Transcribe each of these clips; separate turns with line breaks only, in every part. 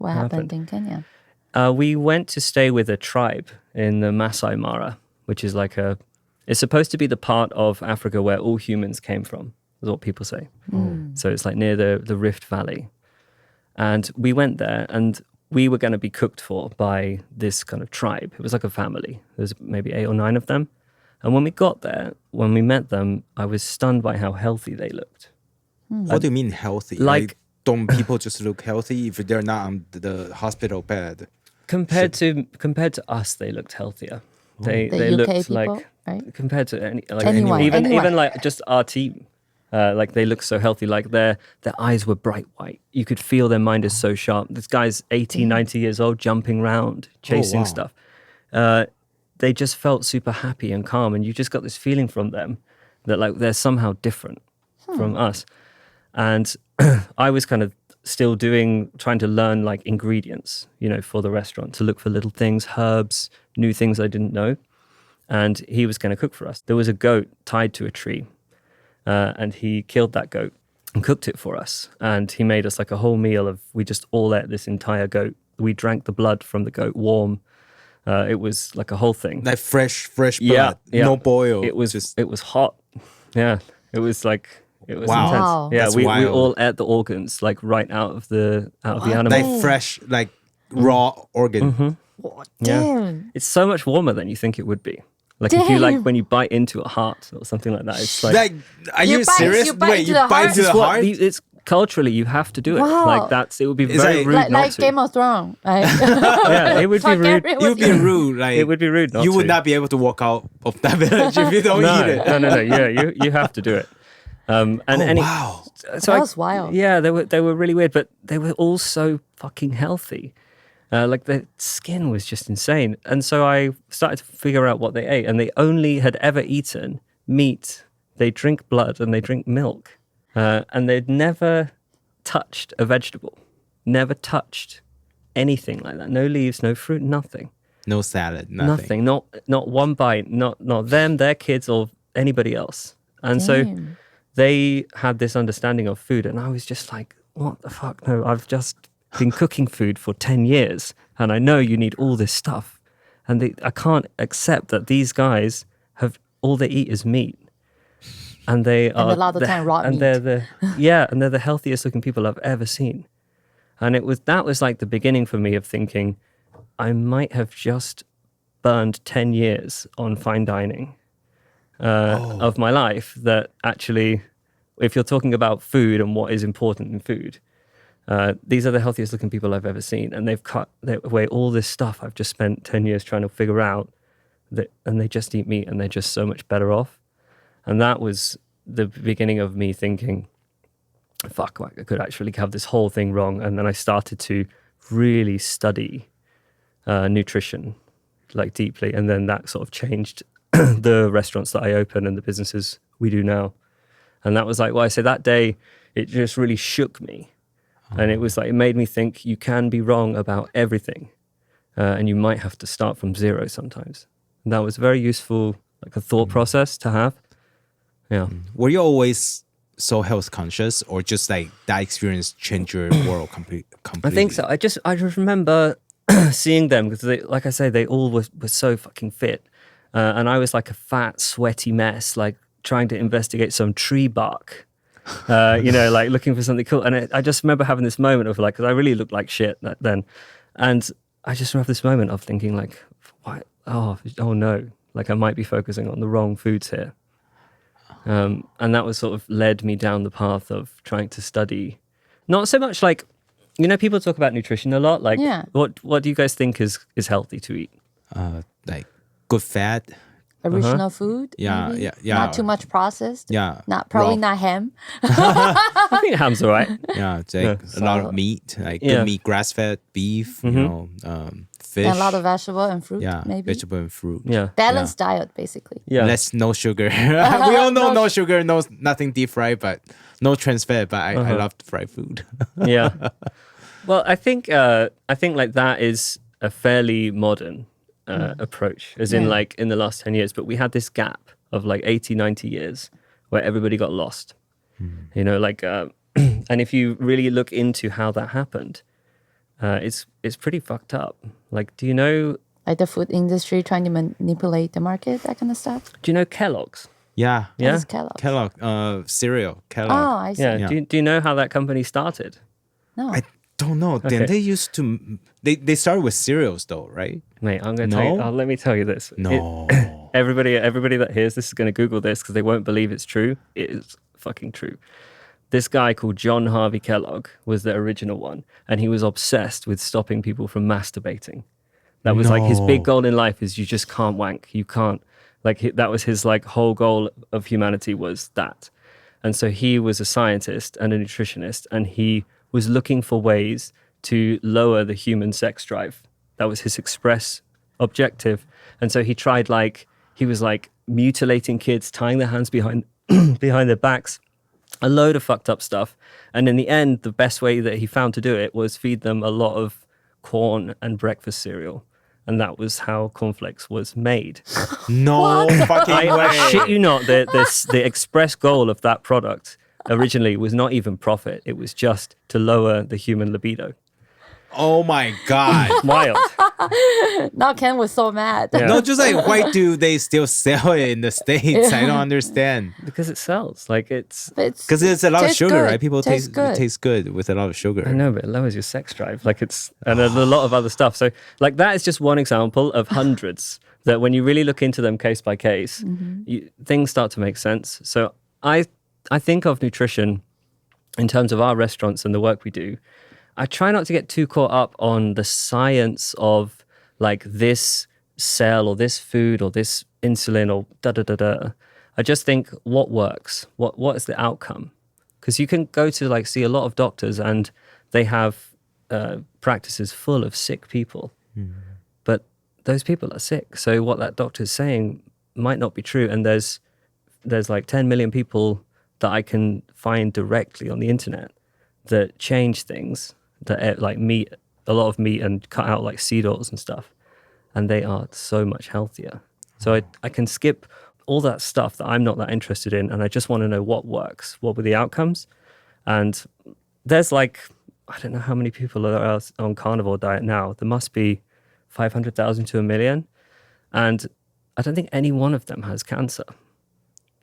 What happened in Kenya?
We went to stay with a tribe in the Masai Mara, which is like it's supposed to be the part of Africa where all humans came from, is what people say. So it's like near the Rift Valley. And we went there and we were going to be cooked for by this kind of tribe. It was like a family. There's maybe 8 or 9 of them. And when we got there, when we met them, I was stunned by how healthy they looked.
What do you mean healthy? Like don't people just look healthy if they're not on the hospital bed?
Compared to us, they looked healthier. They
UK
looked
people,
like
right?
compared to
Anyone.
even like just our team. Like they looked so healthy. Like their eyes were bright white. You could feel their mind is so sharp. This guy's 80, 90 years old, jumping around, chasing stuff. They just felt super happy and calm, and you just got this feeling from them that like they're somehow different from us. And I was kind of still trying to learn like ingredients, for the restaurant, to look for little things, herbs, new things I didn't know. And he was going to cook for us. There was a goat tied to a tree, and he killed that goat and cooked it for us. And he made us like a whole meal we just all ate this entire goat. We drank the blood from the goat warm. It was like a whole thing.
Like fresh blood, no boil.
It was hot. Yeah, it was intense.
Wow.
Yeah,
That's
we
wild.
all ate the organs like right out of the animal.
Like fresh, like raw organ.
Oh,
Yeah.
damn.
It's so much warmer than you think it would be. Like if you when you bite into a heart or something like that, it's like
Are you serious?
you bite
Wait,
into
you
the
bite
heart?
to the heart?
it's culturally you have to do it.
Wow.
Like it would be
It's
very
like-
rude not
Like
to.
Game of Thrones. Right?
Yeah, it would be rude.
Targaryen
It would be rude. Like
It would be rude not
you would
to.
not be able to walk out of that village if you don't eat it.
No. Yeah, you have to do it.
Wow.
So
That was wild.
Yeah, they were really weird, but they were all so fucking healthy. Like their skin was just insane. And so I started to figure out what they ate, and they only had ever eaten meat. They drink blood and they drink milk, and they'd never touched a vegetable, never touched anything like that. No leaves, no fruit, nothing.
No salad, nothing.
Not one bite. Not them, their kids, or anybody else. And so
Damn.
they had this understanding of food, and I was just like, what the fuck? No, I've just been cooking food for 10 years, and I know you need all this stuff. And I can't accept that these guys all they eat is meat. And they are
a lot of the time raw
and
meat.
they're the healthiest looking people I've ever seen. And that was like the beginning for me of thinking I might have just burned 10 years on fine dining of my life. That actually, if you're talking about food and what is important in food, these are the healthiest looking people I've ever seen. And they've cut away all this stuff I've just spent 10 years trying to figure out, and they just eat meat and they're just so much better off. And that was the beginning of me thinking, fuck, like I could actually have this whole thing wrong. And then I started to really study nutrition like deeply. And then that sort of changed the restaurants that I opened and the businesses we do now. And that was like, well, I say that day, it just really shook me. And it was like, it made me think you can be wrong about everything. And you might have to start from zero sometimes. And that was very useful, like a thought process to have. Yeah.
Were you always so health conscious, or just like that experience changed your world completely?
I think so. I just remember seeing them because, like I say, they all were so fucking fit. And I was like a fat, sweaty mess, like trying to investigate some tree bark, like looking for something cool. And I just remember having this moment of like, because I really looked like shit then. And I just have this moment of thinking like, what? Oh no, like I might be focusing on the wrong foods here. And that was sort of led me down the path of trying to study, not so much like, people talk about nutrition a lot. Like, what do you guys think is healthy to eat?
Like good fat.
Original food.
Yeah,
maybe?
yeah.
Not too much processed.
Yeah.
Probably
Raw.
not ham.
I think ham's all right.
Yeah, it's like a lot of meat, like good meat, grass-fed beef, fish.
And a lot of vegetable and fruit.
yeah,
maybe.
vegetable and fruit.
Yeah.
Balanced diet, basically.
Yeah.
Less no sugar. We all know no sugar, nothing deep fried, but no trans fat. But I love fried food.
Yeah. Well, I think like that is a fairly modern approach, as in like in the last 10 years. But we had this gap of like 80, 90 years where everybody got lost. And if you really look into how that happened, it's pretty fucked up. Like, do you know?
Like the food industry trying to manipulate the market, that kind of stuff.
Do you know Kellogg's?
Yeah.
Yeah.
What is Kellogg's?
Cereal.
Oh,
Kellogg.
I see.
Yeah. Do you know how that company started?
No.
I don't know.
Okay.
Then they used to. They started with cereals though, right?
Mate, I'm going to tell you.
No?
Let me tell you this.
No.
Everybody that hears this is going to Google this because they won't believe it's true. It is fucking true. This guy called John Harvey Kellogg was the original one, and he was obsessed with stopping people from masturbating. That was like his big goal in life is you just can't wank. You can't, like, that was his like whole goal of humanity was that. And so he was a scientist and a nutritionist, and he was looking for ways to lower the human sex drive. That was his express objective. And so he tried he was mutilating kids, tying their hands behind their backs, a load of fucked up stuff. And in the end, the best way that he found to do it was feed them a lot of corn and breakfast cereal. And that was how cornflakes was made.
No fucking way.
I shit you not, the express goal of that product originally was not even profit. It was just to lower the human libido.
Oh my God.
Wild.
Now Ken was so mad.
Yeah.
No, just like why do they still sell it in the States? I don't understand.
Because it sells. Like it's...
Because it's a lot of
Tastes
sugar,
good.
right? People
Tastes
it
good.
tastes good with a lot of sugar.
I know, but it lowers your sex drive. Like it's... And a lot of other stuff. So like that is just one example of hundreds that when you really look into them case by case, things start to make sense. So I think of nutrition in terms of our restaurants and the work we do. I try not to get too caught up on the science of like this cell or this food or this insulin or da-da-da-da. I just think what works, what is the outcome? Because you can go to like see a lot of doctors and they have practices full of sick people. But those people are sick. So what that doctor is saying might not be true. And there's like 10 million people that I can find directly on the internet that change things, that like meat, a lot of meat, and cut out like seed oils and stuff. And they are so much healthier. So I can skip all that stuff that I'm not that interested in. And I just want to know what works. What were the outcomes? And there's like, I don't know how many people are on carnivore diet now. There must be 500,000 to 1 million. And I don't think any one of them has cancer.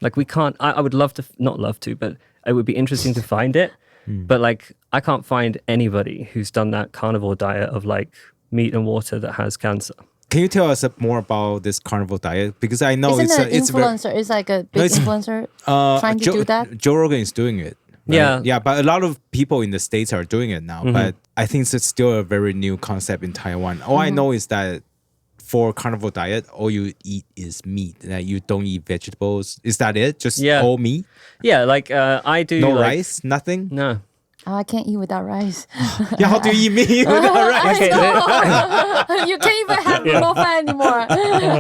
Like we can't, I would love to, not love to, but it would be interesting to find it. But like, I can't find anybody who's done that carnivore diet of like meat and water that has cancer.
Can you tell us more about this carnivore diet? Because I know
Isn't an
it's
influencer? It's like a big influencer trying to do that.
Joe Rogan is doing it. Right?
Yeah.
Yeah, but a lot of people in the States are doing it now. But I think it's still a very new concept in Taiwan. All I know is that for carnivore diet, all you eat is meat. That you don't eat vegetables. Is that it? Just all meat?
Yeah, like I do.
No
like,
rice? Nothing?
No.
Oh, I can't eat without rice.
Yeah, how do you eat meat without rice?
Okay,
You can't even have raw fat anymore.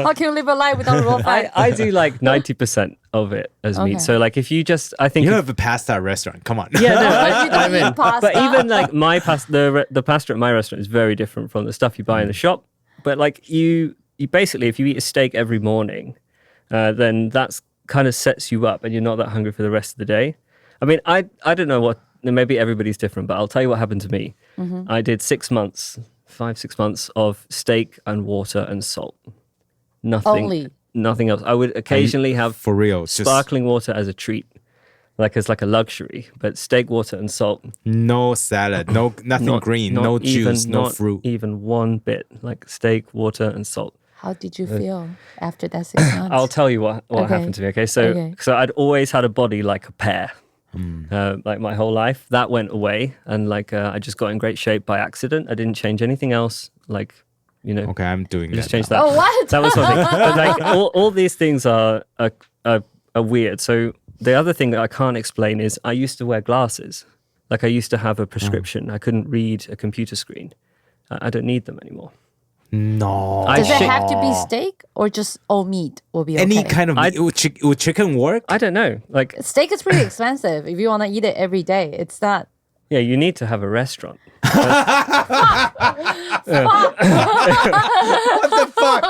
How can you live a life without raw fat?
I do like 90% of it as meat.
Okay.
So like if you just, I think...
You have a pasta rasrestaurant. Come on.
Yeah, no,
You don't
I'm in.
eat pasta.
But even like my pasta, the pasta at my restaurant is very different from the stuff you buy in the shop. But like you basically, if you eat a steak every morning, then that's kind of sets you up and you're not that hungry for the rest of the day. I mean, I don't know what, maybe everybody's different, but I'll tell you what happened to me. I did 6 months, 5-6 months of steak and water and salt. Nothing else. I would occasionally have
For real.
sparkling water as a treat, like as like a luxury, but steak, water, and salt.
No salad, nothing green,
not
no
even,
juice, no
not
fruit.
even one bit. Like steak, water, and salt.
How did you feel after that 6 months?
I'll tell you what
Okay.
happened to me. Okay, so I'd always had a body like a pear, like my whole life. That went away, and like I just got in great shape by accident. I didn't change anything else. Like, you know,
Okay, I'm doing
just
that.
change
now.
that.
Oh, what?
That was one thing. But like all these things are weird. So the other thing that I can't explain is I used to wear glasses. Like I used to have a prescription. I couldn't read a computer screen. I don't need them anymore.
No.
Does it have to be steak or just all meat will be okay?
Any kind of meat? Would chicken work?
I don't know. Like,
Steak is pretty expensive if you want to eat it every day. It's not.
yeah, you need to have a restaurant.
What the fuck?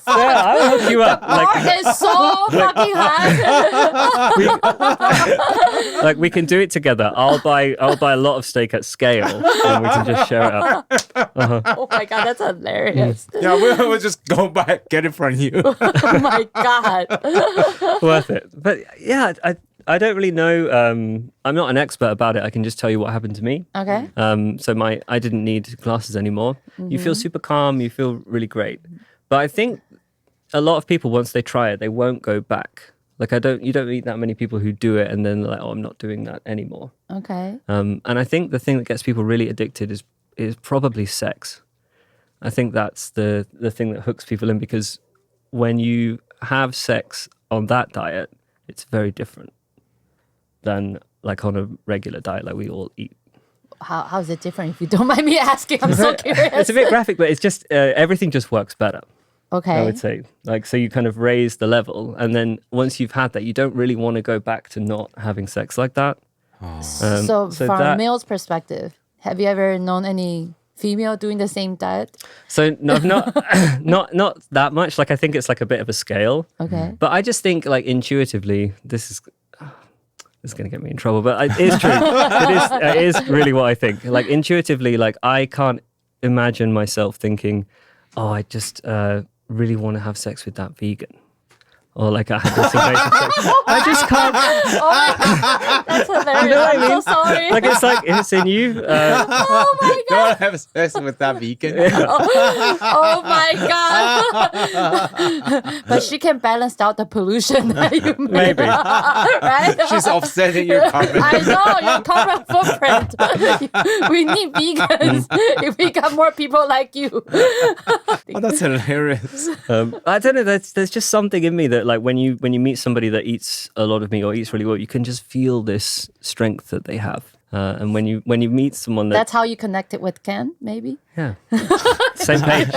Yeah, I don't know if you you up.
Mark is so fucking high.
Like we can do it together. I'll buy a lot of steak at scale, and we can just share it up.
Oh my god, that's hilarious.
Yeah, we'll just go back, get it from you.
Oh my god.
Worth it. But yeah, I don't really know. I'm not an expert about it. I can just tell you what happened to me.
Okay.
So I didn't need glasses anymore. You feel super calm. You feel really great. But I think a lot of people, once they try it, they won't go back. Like you don't meet that many people who do it and then they're like, oh, I'm not doing that anymore.
Okay.
And I think the thing that gets people really addicted is probably sex. I think that's the thing that hooks people in, because when you have sex on that diet, it's very different than like on a regular diet like we all eat.
How is it different, if you don't mind me asking? I'm so curious.
It's a bit graphic, but it's just everything just works better.
Okay.
I would say, like, so you kind of raise the level, and then once you've had that, you don't really want to go back to not having sex like that.
So from a male's perspective, have you ever known any female doing the same diet?
So no, not that much. Like I think it's like a bit of a scale.
Okay.
But I just think like intuitively, this is going to get me in trouble, but it is true. It is really what I think. Like intuitively, like I can't imagine myself thinking, oh, I just really want to have sex with that vegan. Or like I had this invasive sex. I just can't.
Oh my god, that's hilarious.
You know what I
I'm
mean?
so sorry.
Like it's like it's in you.
Oh my
Go
god.
have sex with that vegan.
Oh my god. But she can balance out the pollution that you made.
Maybe.
Right?
She's offsetting your carbon.
I know, your carbon footprint. We need vegans if we got more people like you.
Oh, that's hilarious.
I don't know. There's just something in me that like when you meet somebody that eats a lot of meat or eats really well, you can just feel this strength that they have. And when you meet someone
That's how you connected with Ken, maybe?
yeah, same page.